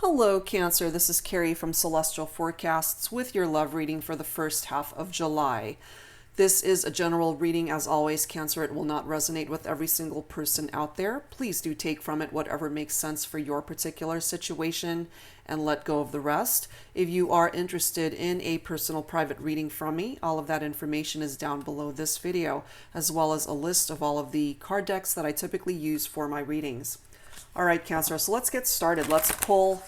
Hello, Cancer. This is Carrie from Celestial Forecasts with your love reading for the first half of July. This is a general reading. As always, Cancer, it will not resonate with every single person out there. Please do take from it whatever makes sense for your particular situation and let go of the rest. If you are interested in a personal private reading from me, all of that information is down below this video, as well as a list of all of the card decks that I typically use for my readings. All right, Cancer, so let's get started. Let's pull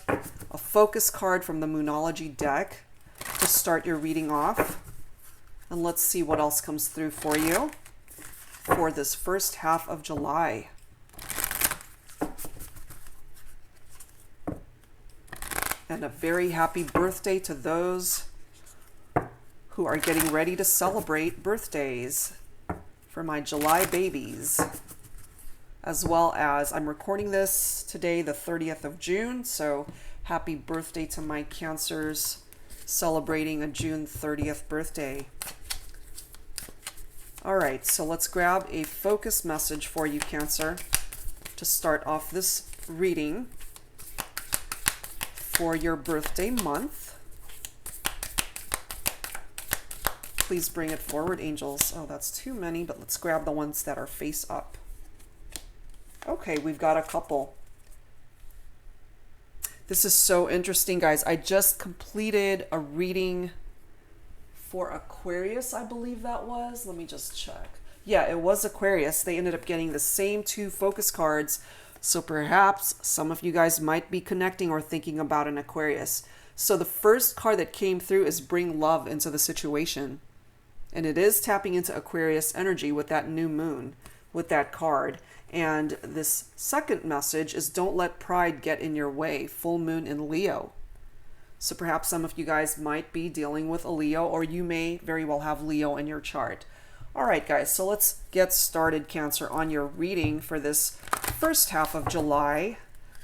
a focus card from the Moonology deck to start your reading off. And let's see what else comes through for you for this first half of July. And a very happy birthday to those who are getting ready to celebrate birthdays for my July babies. As well as, I'm recording this today, the 30th of June, so happy birthday to my Cancers celebrating a June 30th birthday. All right, so let's grab a focus message for you, Cancer, to start off this reading for your birthday month. Please bring it forward, angels. Oh, that's too many, but let's grab the ones that are face up. Okay, we've got a couple. This is so interesting, guys. I just completed a reading for Aquarius, I believe that was. Let me just check. Yeah, it was Aquarius. They ended up getting the same two focus cards. So perhaps some of you guys might be connecting or thinking about an Aquarius. So the first card that came through is bring love into the situation. And it is tapping into Aquarius energy with that new moon, with that card. And this second message is don't let pride get in your way. Full moon in Leo. So perhaps some of you guys might be dealing with a Leo, or you may very well have Leo in your chart. All right, guys, so let's get started, Cancer, on your reading for this first half of July.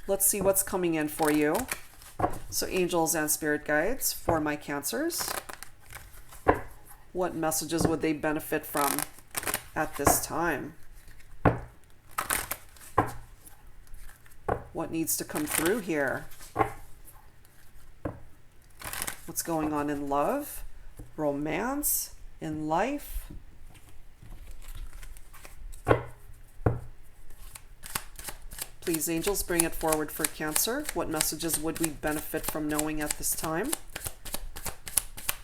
Let's see what's coming in for you. So angels and spirit guides for my Cancers. What messages would they benefit from at this time? What needs to come through here? What's going on in love, romance, in life? Please, angels, bring it forward for Cancer. What messages would we benefit from knowing at this time?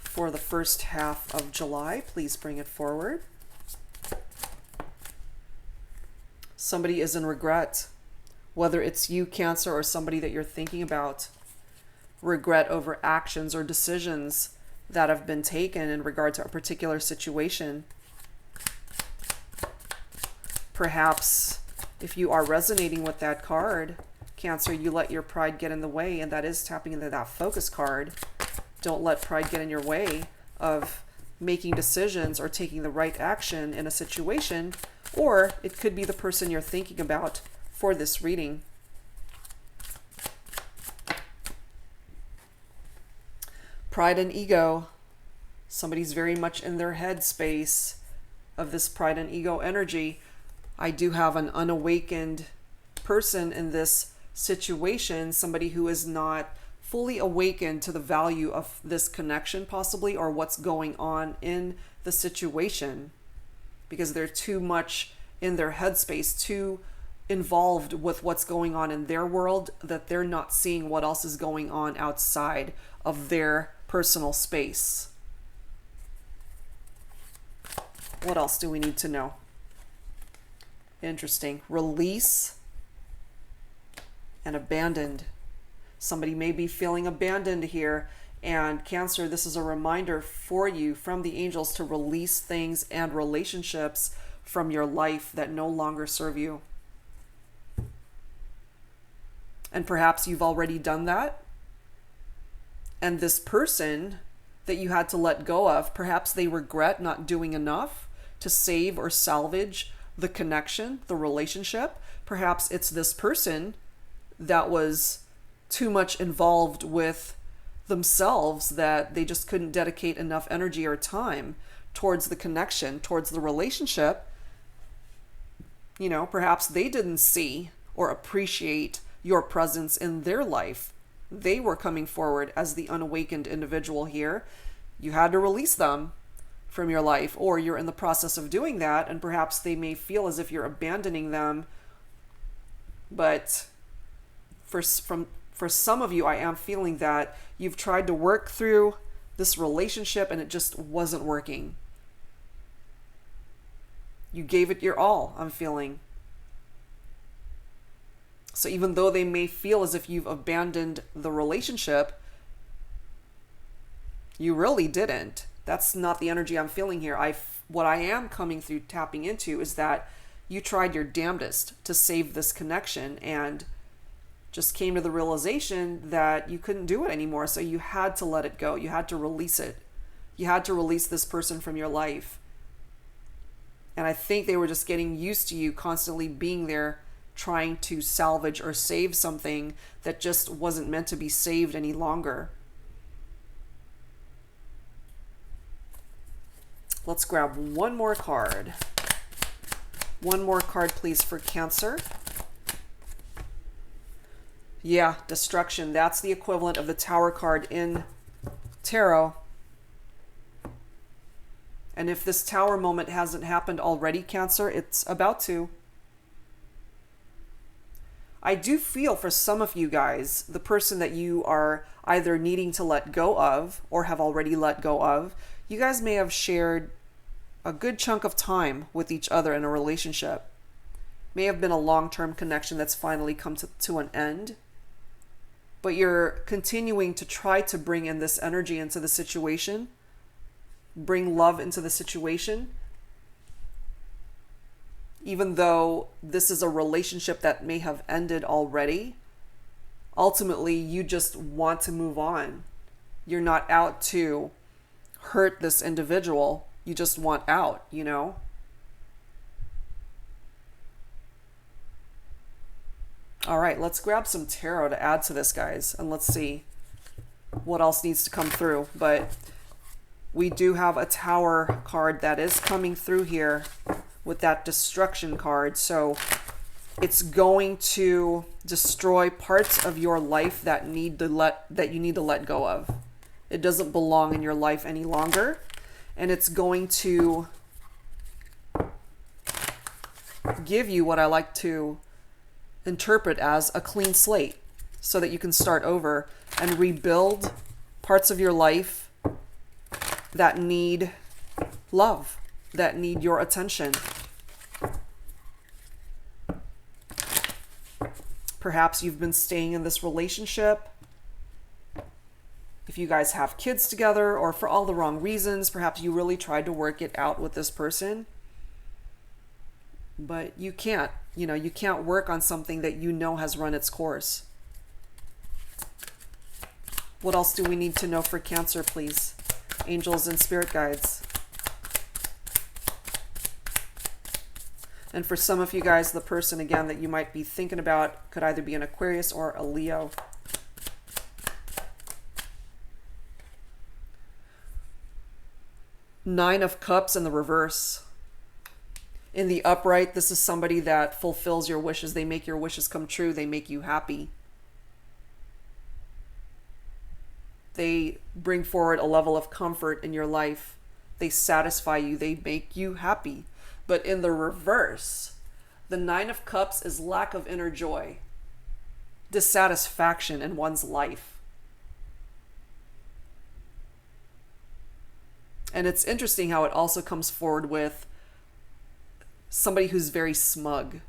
For the first half of July, please bring it forward. Somebody is in regret. Whether it's you, Cancer, or somebody that you're thinking about. Regret over actions or decisions that have been taken in regard to a particular situation. Perhaps if you are resonating with that card, Cancer, you let your pride get in the way, and that is tapping into that focus card. Don't let pride get in your way of making decisions or taking the right action in a situation, or it could be the person you're thinking about for this reading. Pride and ego. Somebody's very much in their head space of this pride and ego energy. I do have an unawakened person in this situation, somebody who is not fully awakened to the value of this connection possibly, or what's going on in the situation, because they're too much in their headspace, too involved with what's going on in their world, that they're not seeing what else is going on outside of their personal space. What else do we need to know? Interesting. Release and abandoned. Somebody may be feeling abandoned here, and Cancer, this is a reminder for you from the angels to release things and relationships from your life that no longer serve you. And perhaps you've already done that. And this person that you had to let go of, perhaps they regret not doing enough to save or salvage the connection, the relationship. Perhaps it's this person that was too much involved with themselves that they just couldn't dedicate enough energy or time towards the connection, towards the relationship. Perhaps they didn't see or appreciate your presence in their life. they were coming forward as the unawakened individual here. You had to release them from your life, or you're in the process of doing that, and perhaps they may feel as if you're abandoning them. But for some of you, I am feeling that you've tried to work through this relationship and it just wasn't working. You gave it your all, I'm feeling. So even though they may feel as if you've abandoned the relationship, you really didn't. That's not the energy I'm feeling here. What I am coming through, tapping into, is that you tried your damnedest to save this connection and just came to the realization that you couldn't do it anymore. So you had to let it go. You had to release it. You had to release this person from your life. And I think they were just getting used to you constantly being there, trying to salvage or save something that just wasn't meant to be saved any longer. Let's grab one more card. One more card, please, for Cancer. Yeah, destruction. That's the equivalent of the Tower card in tarot. And if this Tower moment hasn't happened already, Cancer, it's about to. I do feel for some of you guys, the person that you are either needing to let go of or have already let go of, you guys may have shared a good chunk of time with each other in a relationship. May have been a long-term connection that's finally come to an end. But you're continuing to try to bring in this energy into the situation, bring love into the situation, even though this is a relationship that may have ended already. Ultimately, you just want to move on. You're not out to hurt this individual. You just want out, you know? All right, let's grab some tarot to add to this, guys, and let's see what else needs to come through. But we do have a Tower card that is coming through here with that destruction card. So it's going to destroy parts of your life that you need to let go of. It doesn't belong in your life any longer, and it's going to give you what I like to interpret as a clean slate, so that you can start over and rebuild parts of your life that need love, that need your attention. Perhaps you've been staying in this relationship. If you guys have kids together, or for all the wrong reasons, perhaps you really tried to work it out with this person, but you can't. You can't work on something that you know has run its course. What else do we need to know for Cancer, please? Angels and spirit guides. And for some of you guys, the person, again, that you might be thinking about could either be an Aquarius or a Leo. Nine of Cups in the reverse. In the upright, this is somebody that fulfills your wishes. They make your wishes come true. They make you happy. They bring forward a level of comfort in your life. They satisfy you. They make you happy. But in the reverse, the Nine of Cups is lack of inner joy, dissatisfaction in one's life. And it's interesting how it also comes forward with somebody who's very smug.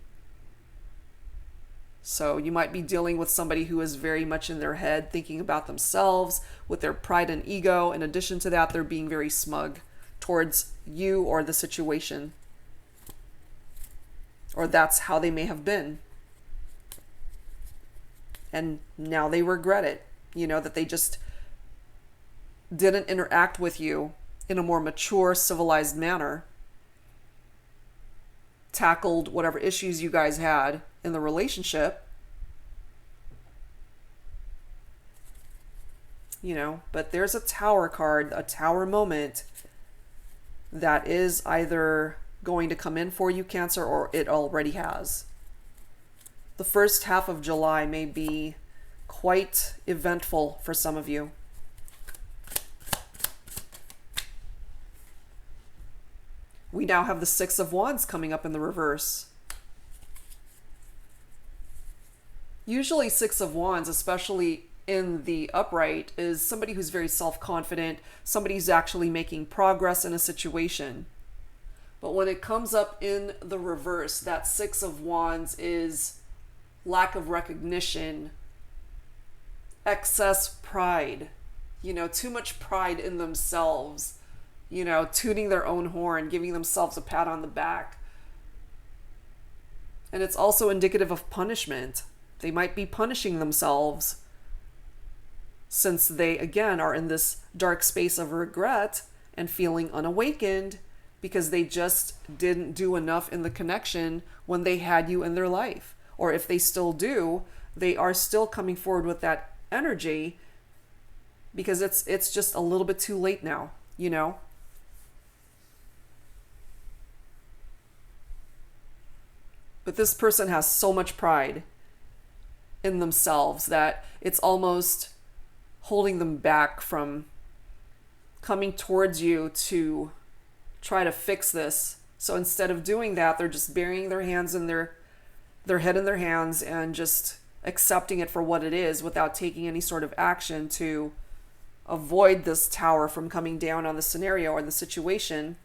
So you might be dealing with somebody who is very much in their head, thinking about themselves with their pride and ego. In addition to that, they're being very smug towards you or the situation. Or that's how they may have been. And now they regret it. That they just didn't interact with you in a more mature, civilized manner. Tackled whatever issues you guys had in the relationship. But there's a Tower card, a Tower moment that is either going to come in for you, Cancer, or it already has. The first half of July may be quite eventful for some of you. We now have the Six of Wands coming up in the reverse. Usually Six of Wands, especially in the upright, is somebody who's very self-confident, somebody who's actually making progress in a situation. But when it comes up in the reverse, that Six of Wands is lack of recognition, excess pride, too much pride in themselves, tooting their own horn, giving themselves a pat on the back. And it's also indicative of punishment. They might be punishing themselves since they, again, are in this dark space of regret and feeling unawakened because they just didn't do enough in the connection when they had you in their life. Or if they still do, they are still coming forward with that energy because it's just a little bit too late now, But this person has so much pride in themselves that it's almost holding them back from coming towards you to try to fix this. So instead of doing that, they're just burying their hands in their head in their hands and just accepting it for what it is without taking any sort of action to avoid this tower from coming down on the scenario or the situation.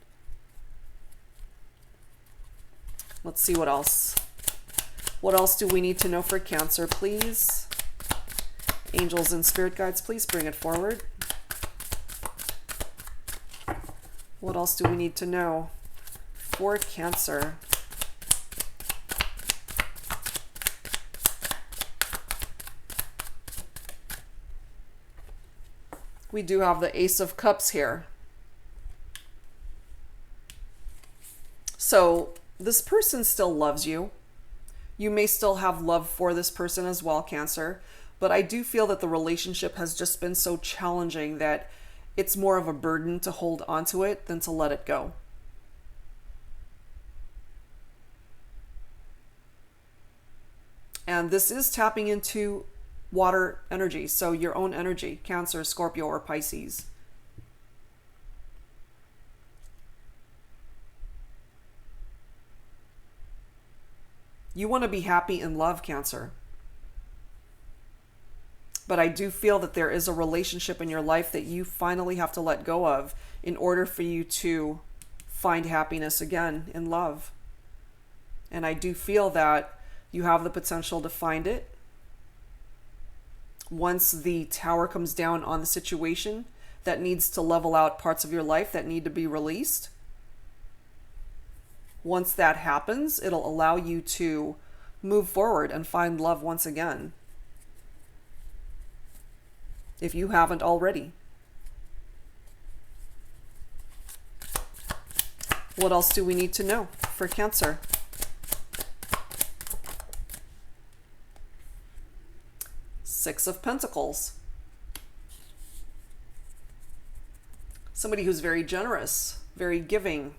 Let's see what else. What else do we need to know for Cancer, please? Angels and spirit guides, please bring it forward. What else do we need to know for Cancer? We do have the Ace of Cups here. So this person still loves you. You may still have love for this person as well, Cancer. But I do feel that the relationship has just been so challenging that it's more of a burden to hold onto it than to let it go. And this is tapping into water energy, so your own energy, Cancer, Scorpio, or Pisces. You want to be happy in love, Cancer. But I do feel that there is a relationship in your life that you finally have to let go of in order for you to find happiness again in love. And I do feel that you have the potential to find it. Once the tower comes down on the situation that needs to level out parts of your life that need to be released, once that happens, it'll allow you to move forward and find love once again. If you haven't already. What else do we need to know for Cancer? Six of Pentacles. Somebody who's very generous, very giving.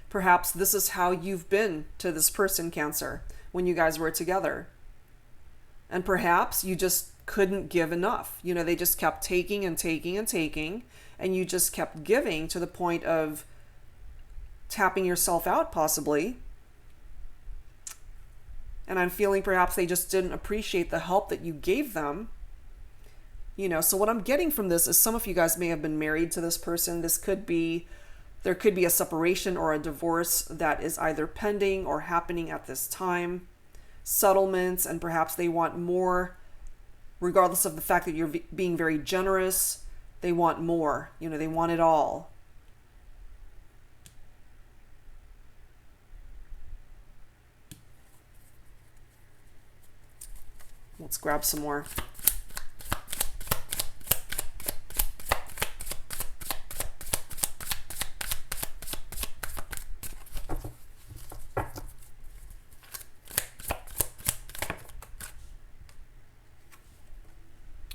Perhaps this is how you've been to this person, Cancer, when you guys were together. And perhaps you just couldn't give enough. They just kept taking and taking and taking, and you just kept giving to the point of tapping yourself out, possibly. And I'm feeling perhaps they just didn't appreciate the help that you gave them. So what I'm getting from this is some of you guys may have been married to this person. There could be a separation or a divorce that is either pending or happening at this time. Settlements, and perhaps they want more, regardless of the fact that you're being very generous. They want more. They want it all. Let's grab some more.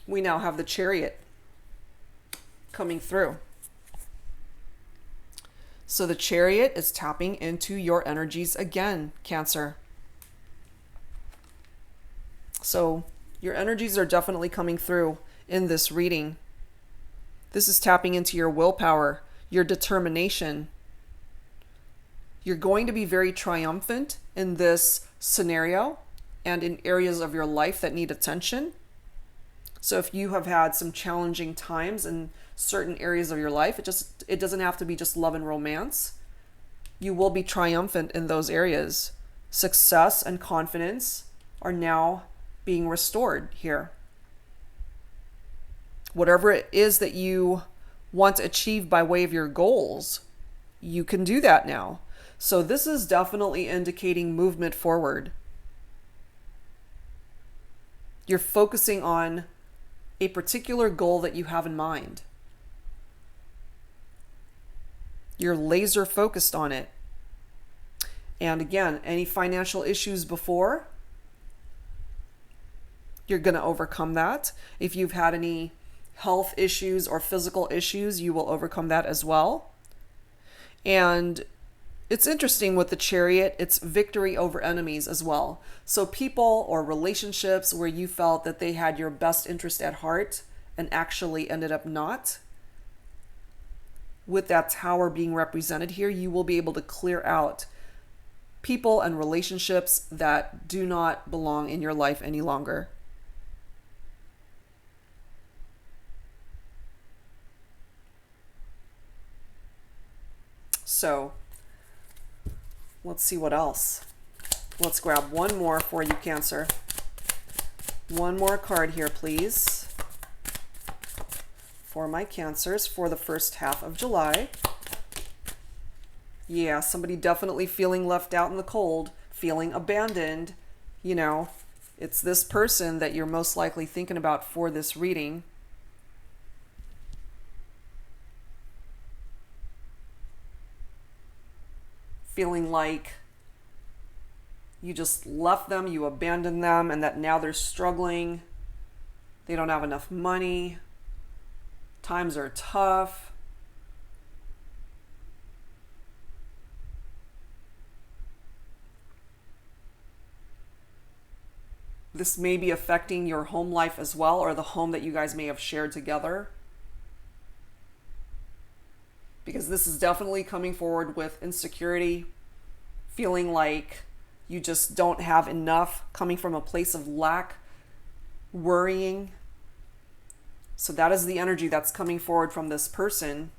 We now have the Chariot coming through. So the Chariot is tapping into your energies again, Cancer. So Your energies are definitely coming through in this reading. This is tapping into your willpower, your determination. You're going to be very triumphant in this scenario and in areas of your life that need attention. So if you have had some challenging times in certain areas of your life, it doesn't have to be just love and romance. You will be triumphant in those areas. Success and confidence are now being restored here. Whatever it is that you want to achieve by way of your goals, you can do that now. So this is definitely indicating movement forward. You're focusing on a particular goal that you have in mind. You're laser focused on it. And again, any financial issues before, you're going to overcome that. If you've had any health issues or physical issues, you will overcome that as well. And it's interesting with the Chariot, it's victory over enemies as well. So people or relationships where you felt that they had your best interest at heart and actually ended up not, with that Tower being represented here, you will be able to clear out people and relationships that do not belong in your life any longer. So let's see what else. Let's grab one more for you, Cancer. One more card here, please. For my Cancers for the first half of July. Yeah, somebody definitely feeling left out in the cold, feeling abandoned. You know, it's this person that you're most likely thinking about for this reading. Feeling like you just left them, you abandoned them, and that now they're struggling. They don't have enough money. Times are tough. This may be affecting your home life as well, or the home that you guys may have shared together. Because this is definitely coming forward with insecurity, feeling like you just don't have enough, coming from a place of lack, worrying. So that is the energy that's coming forward from this person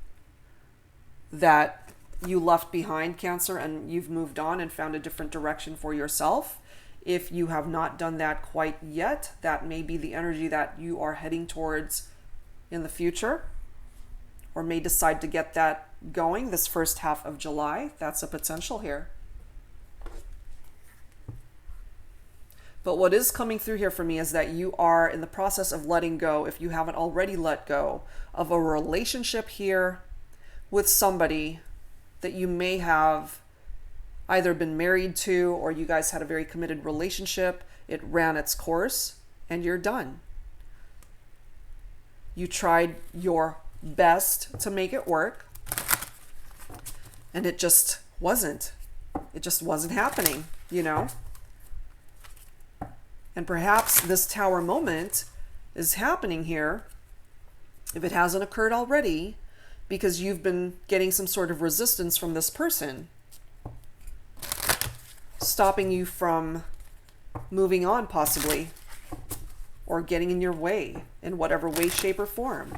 that you left behind, Cancer, and you've moved on and found a different direction for yourself. If you have not done that quite yet, that may be the energy that you are heading towards in the future, or may decide to get that going this first half of July. That's a potential here. But what is coming through here for me is that you are in the process of letting go, if you haven't already let go, of a relationship here with somebody that you may have either been married to, or you guys had a very committed relationship. It ran its course and you're done. You tried your best to make it work and it just wasn't. It just wasn't happening, you know? And perhaps this Tower moment is happening here, if it hasn't occurred already, because you've been getting some sort of resistance from this person, stopping you from moving on possibly, or getting in your way in whatever way, shape, or form.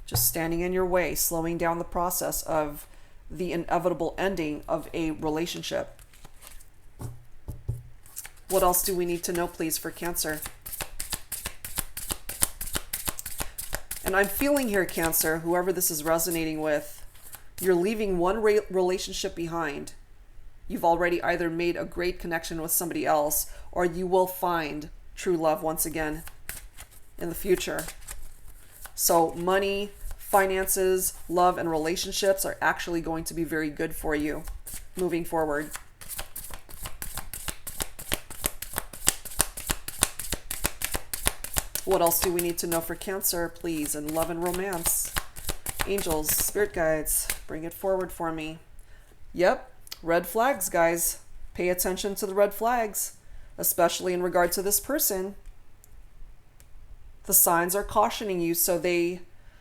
Just standing in your way, slowing down the process of the inevitable ending of a relationship. What else do we need to know, please, for Cancer? And I'm feeling here, Cancer, whoever this is resonating with, you're leaving one relationship behind. You've already either made a great connection with somebody else, or you will find true love once again in the future. So money, finances, love, and relationships are actually going to be very good for you moving forward. What else do we need to know for Cancer, please, in love and romance? Angels, spirit guides, bring it forward for me. Yep, red flags, guys. Pay attention to the red flags, especially in regard to this person. The signs are cautioning you. So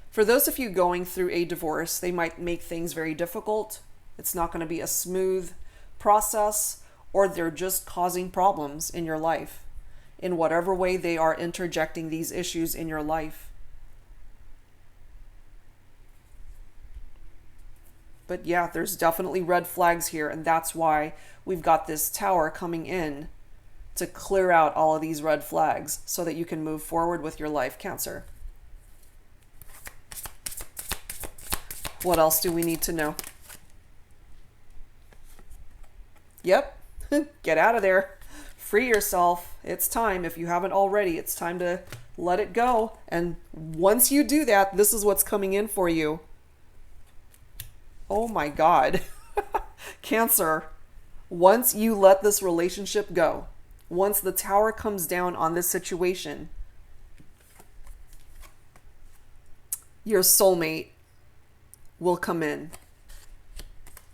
for those of you going through a divorce, they might make things very difficult. It's not going to be a smooth process, or they're just causing problems in your life. In whatever way they are interjecting these issues in your life. But yeah, there's definitely red flags here, and that's why we've got this Tower coming in to clear out all of these red flags so that you can move forward with your life, Cancer. What else do we need to know? Yep, get out of there. Free yourself. It's time. If you haven't already, it's time to let it go. And once you do that, this is what's coming in for you. Oh my God. Cancer, once you let this relationship go, once the Tower comes down on this situation, your soulmate will come in.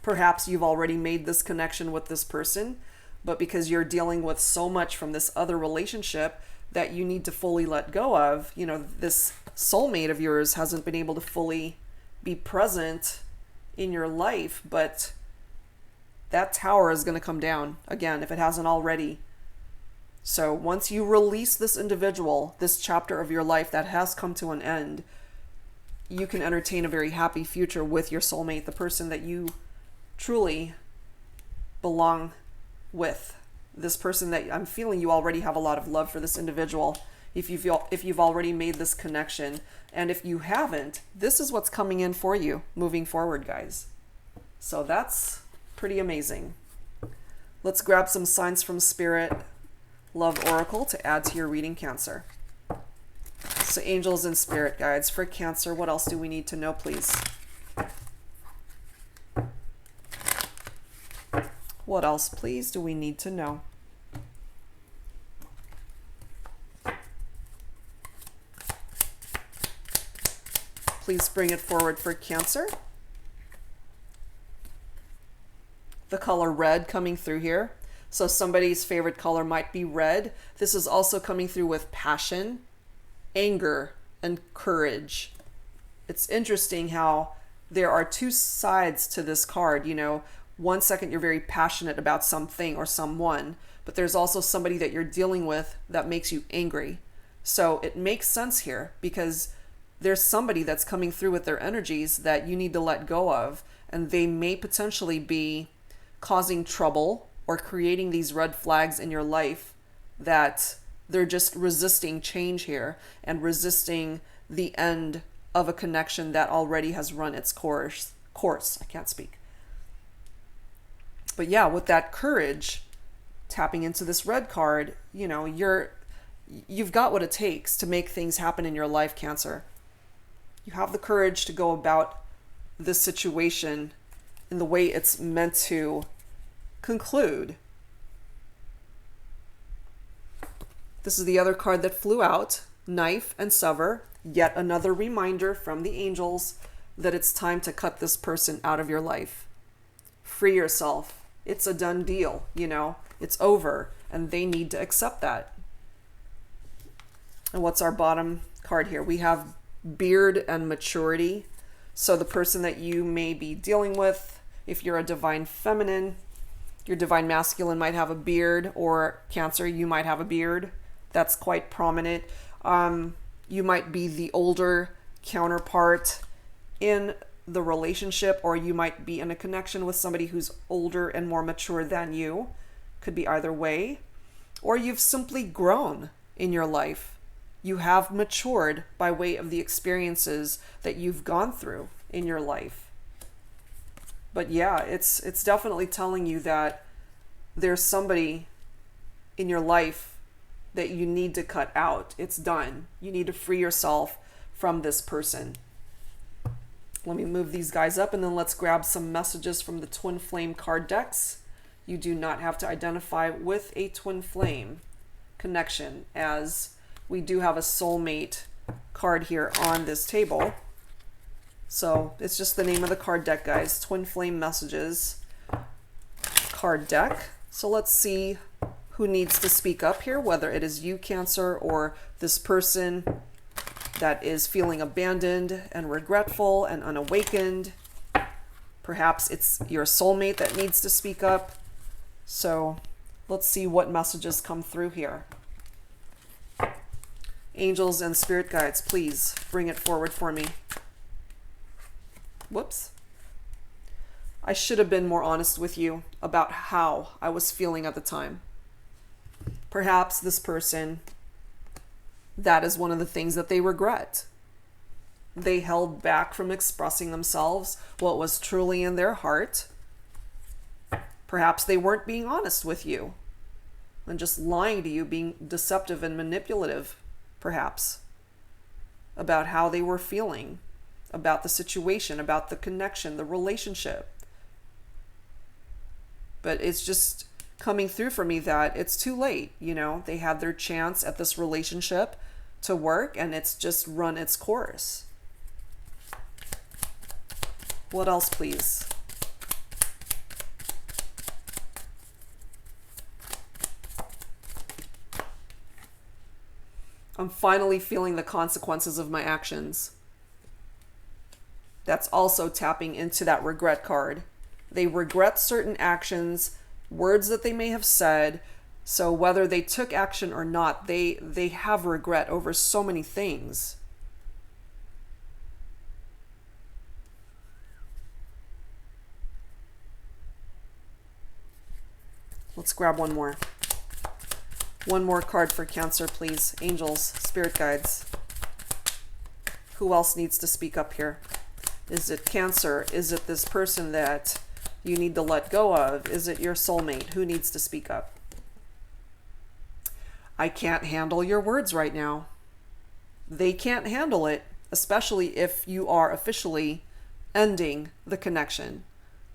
Perhaps you've already made this connection with this person, but because you're dealing with so much from this other relationship that you need to fully let go of, you know, this soulmate of yours hasn't been able to fully be present in your life, but that Tower is going to come down again if it hasn't already. So once you release this individual, this chapter of your life that has come to an end, you can entertain a very happy future with your soulmate, the person that you truly belong with. This person that I'm feeling you already have a lot of love for this individual. If you've already made this connection, and if you haven't, this is what's coming in for you moving forward, guys. So that's pretty amazing. Let's grab some signs from Spirit, Love Oracle to add to your reading, Cancer. So angels and spirit guides for Cancer. What else do we need to know, please? What else, please, do we need to know? Please bring it forward for Cancer. The color red coming through here. So somebody's favorite color might be red. This is also coming through with passion, anger, and courage. It's interesting how there are two sides to this card. You know, one second you're very passionate about something or someone, but there's also somebody that you're dealing with that makes you angry. So it makes sense here because there's somebody that's coming through with their energies that you need to let go of, and they may potentially be causing trouble or creating these red flags in your life that they're just resisting change here and resisting the end of a connection that already has run its course. I can't speak. But yeah, with that courage, tapping into this red card, you know, you've got what it takes to make things happen in your life, Cancer. You have the courage to go about this situation in the way it's meant to conclude. This is the other card that flew out, Knife and Sever. Yet another reminder from the angels that it's time to cut this person out of your life. Free yourself. It's a done deal, you know. It's over, and they need to accept that. And what's our bottom card here? We have Beard and Maturity. So the person that you may be dealing with, if you're a divine feminine, your divine masculine might have a beard, or Cancer, you might have a beard. That's quite prominent. You might be the older counterpart in the relationship, or you might be in a connection with somebody who's older and more mature than you. Could be either way. Or you've simply grown in your life. You have matured by way of the experiences that you've gone through in your life. But yeah, it's definitely telling you that there's somebody in your life that you need to cut out. It's done. You need to free yourself from this person. Let me move these guys up, and then let's grab some messages from the Twin Flame card decks. You do not have to identify with a Twin Flame connection, as we do have a Soulmate card here on this table. So it's just the name of the card deck, guys. Twin Flame Messages card deck. So let's see who needs to speak up here, whether it is you, Cancer, or this person that is feeling abandoned and regretful and unawakened. Perhaps it's your soulmate that needs to speak up. So let's see what messages come through here. Angels and spirit guides, please bring it forward for me. Whoops. I should have been more honest with you about how I was feeling at the time. Perhaps this person, that is one of the things that they regret. They held back from expressing themselves, what was truly in their heart. Perhaps they weren't being honest with you and just lying to you, being deceptive and manipulative, perhaps, about how they were feeling, about the situation, about the connection, the relationship. But it's just coming through for me that it's too late. You know, they had their chance at this relationship to work and it's just run its course. What else, please? I'm finally feeling the consequences of my actions. That's also tapping into that regret card. They regret certain actions, words that they may have said. So whether they took action or not, they have regret over so many things. Let's grab one more. One more card for Cancer, please. Angels, spirit guides. Who else needs to speak up here? Is it Cancer? Is it this person that you need to let go of? Is it your soulmate? Who needs to speak up? I can't handle your words right now. They can't handle it, especially if you are officially ending the connection.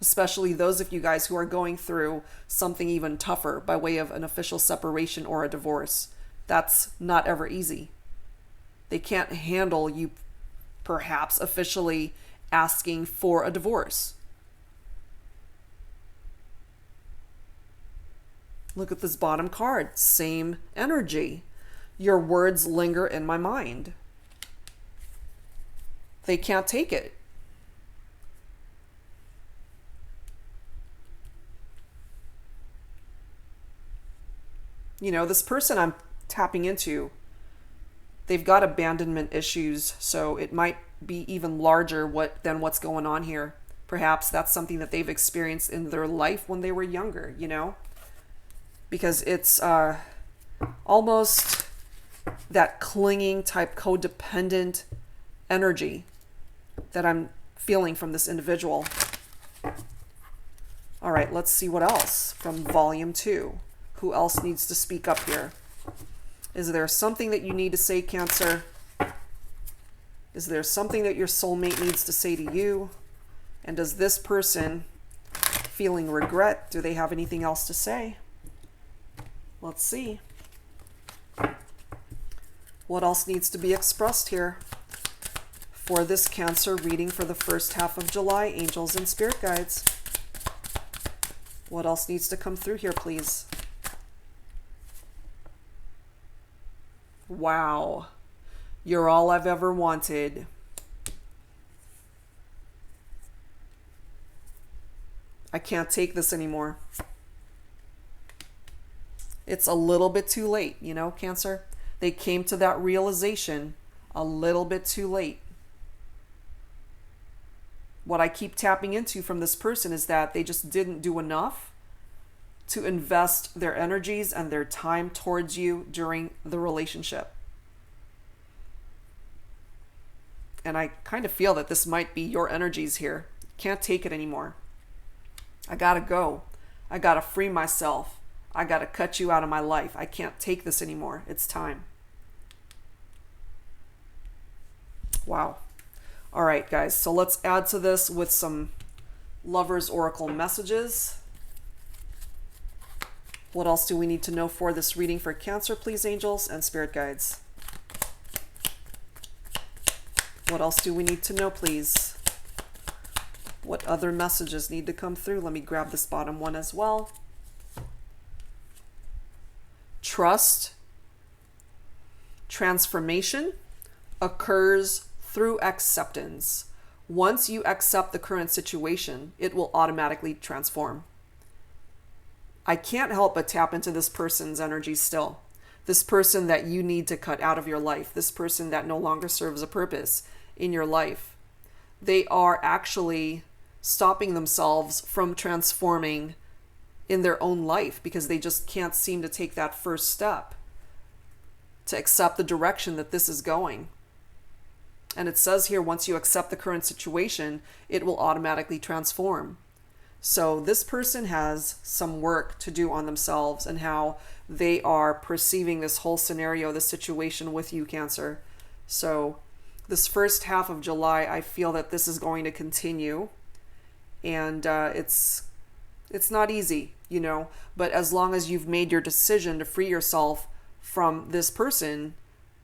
Especially those of you guys who are going through something even tougher by way of an official separation or a divorce. That's not ever easy. They can't handle you perhaps officially asking for a divorce. Look at this bottom card. Same energy. Your words linger in my mind. They can't take it. You know, this person I'm tapping into, they've got abandonment issues, so it might be even larger than what's going on here. Perhaps that's something that they've experienced in their life when they were younger, you know? Because it's almost that clinging type codependent energy that I'm feeling from this individual. All right, let's see what else from volume 2. Who else needs to speak up here? Is there something that you need to say, Cancer? Is there something that your soulmate needs to say to you? And does this person feeling regret, do they have anything else to say? Let's see. What else needs to be expressed here for this Cancer reading for the first half of July, angels and spirit guides? What else needs to come through here, please? Wow. You're all I've ever wanted. I can't take this anymore. It's a little bit too late, you know, Cancer? They came to that realization a little bit too late. What I keep tapping into from this person is that they just didn't do enough to invest their energies and their time towards you during the relationship. And I kind of feel that this might be your energies here. Can't take it anymore. I gotta go. I gotta free myself. I gotta cut you out of my life. I can't take this anymore. It's time. Wow. All right, guys. So let's add to this with some Lover's Oracle messages. What else do we need to know for this reading for Cancer, please, angels and spirit guides? What else do we need to know, please? What other messages need to come through? Let me grab this bottom one as well. Trust, transformation, occurs through acceptance. Once you accept the current situation, it will automatically transform. I can't help but tap into this person's energy still. This person that you need to cut out of your life. This person that no longer serves a purpose in your life. They are actually stopping themselves from transforming in their own life because they just can't seem to take that first step to accept the direction that this is going. And it says here, once you accept the current situation, it will automatically transform. So this person has some work to do on themselves and how they are perceiving this whole scenario, this situation with you, Cancer. So this first half of July, I feel that this is going to continue. And it's not easy, you know, but as long as you've made your decision to free yourself from this person,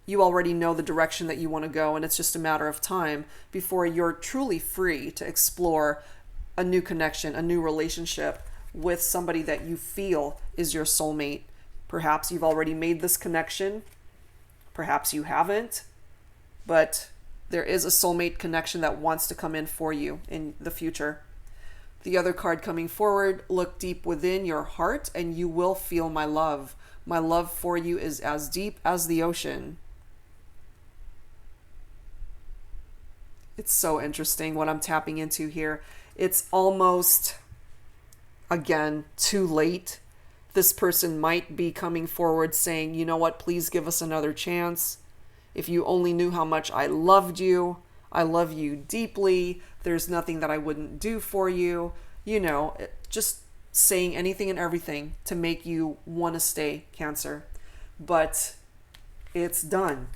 you already know the direction that you want to go, and it's just a matter of time before you're truly free to explore a new connection, a new relationship with somebody that you feel is your soulmate. Perhaps you've already made this connection, perhaps you haven't, but there is a soulmate connection that wants to come in for you in the future. The other card coming forward, look deep within your heart and you will feel my love. My love for you is as deep as the ocean. It's so interesting what I'm tapping into here. It's almost, again, too late. This person might be coming forward saying, you know what, please give us another chance. If you only knew how much I loved you. I love you deeply. There's nothing that I wouldn't do for you. You know, just saying anything and everything to make you want to stay, Cancer. But it's done.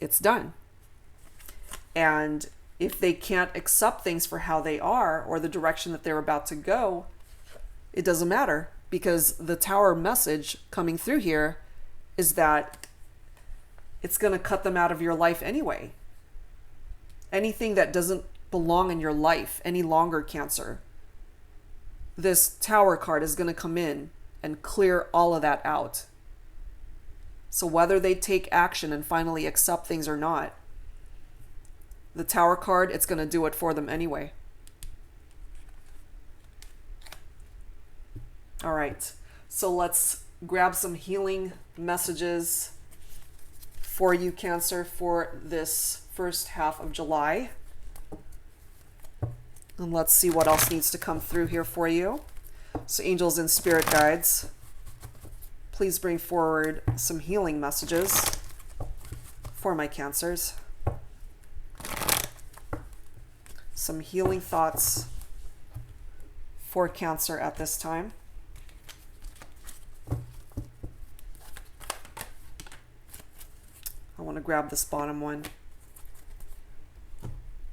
It's done. And if they can't accept things for how they are or the direction that they're about to go, it doesn't matter, because the Tower message coming through here is that it's going to cut them out of your life anyway. Anything that doesn't belong in your life any longer, Cancer, this Tower card is going to come in and clear all of that out. So whether they take action and finally accept things or not, the Tower card, it's going to do it for them anyway. All right, so let's grab some healing messages for you, Cancer, for this first half of July. And let's see what else needs to come through here for you. So angels and spirit guides, please bring forward some healing messages for my Cancers. Some healing thoughts for Cancer at this time. I want to grab this bottom one.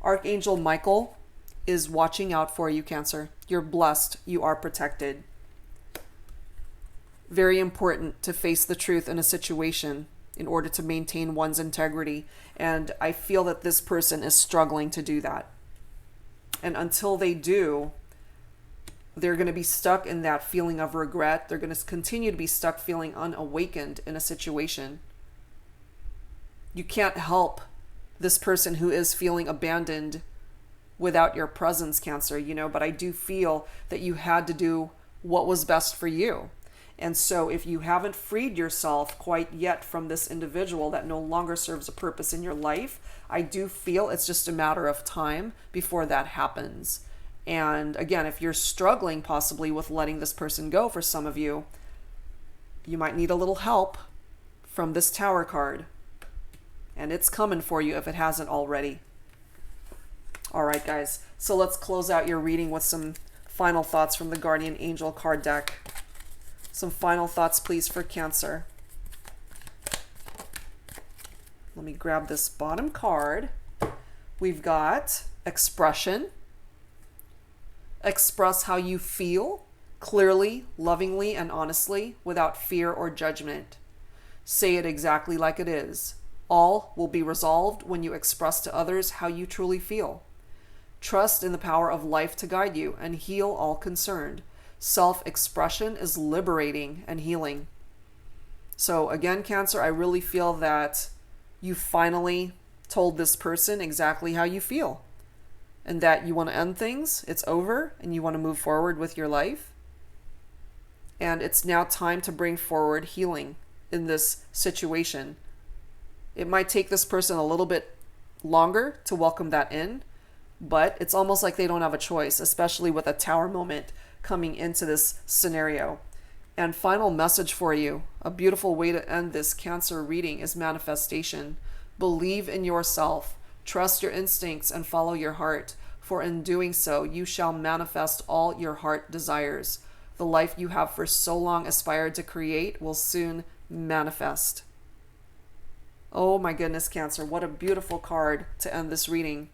Archangel Michael is watching out for you, Cancer. You're blessed. You are protected. Very important to face the truth in a situation in order to maintain one's integrity. And I feel that this person is struggling to do that. And until they do, they're going to be stuck in that feeling of regret. They're going to continue to be stuck feeling unawakened in a situation. You can't help this person who is feeling abandoned without your presence, Cancer, you know, but I do feel that you had to do what was best for you. And so if you haven't freed yourself quite yet from this individual that no longer serves a purpose in your life, I do feel it's just a matter of time before that happens. And again, if you're struggling possibly with letting this person go, for some of you, you might need a little help from this Tower card. And it's coming for you if it hasn't already. All right, guys. So let's close out your reading with some final thoughts from the Guardian Angel card deck. Some final thoughts, please, for Cancer. Let me grab this bottom card. We've got expression. Express how you feel clearly, lovingly, and honestly without fear or judgment. Say it exactly like it is. All will be resolved when you express to others how you truly feel. Trust in the power of life to guide you and heal all concerned. Self-expression is liberating and healing. So again, Cancer, I really feel that you finally told this person exactly how you feel, and that you want to end things. It's over and you want to move forward with your life. And it's now time to bring forward healing in this situation. It might take this person a little bit longer to welcome that in, but it's almost like they don't have a choice, especially with a Tower moment coming into this scenario. And final message for you, a beautiful way to end this Cancer reading is manifestation. Believe in yourself, trust your instincts, and follow your heart, for in doing so, you shall manifest all your heart desires. The life you have for so long aspired to create will soon manifest. Oh my goodness, Cancer, what a beautiful card to end this reading.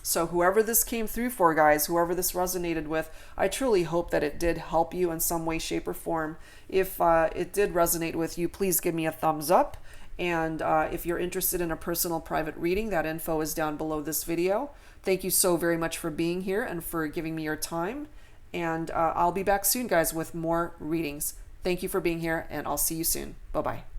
So whoever this came through for, guys, whoever this resonated with, I truly hope that it did help you in some way, shape, or form. If it did resonate with you, please give me a thumbs up. And if you're interested in a personal private reading, that info is down below this video. Thank you so very much for being here and for giving me your time. And I'll be back soon, guys, with more readings. Thank you for being here, and I'll see you soon. Bye-bye.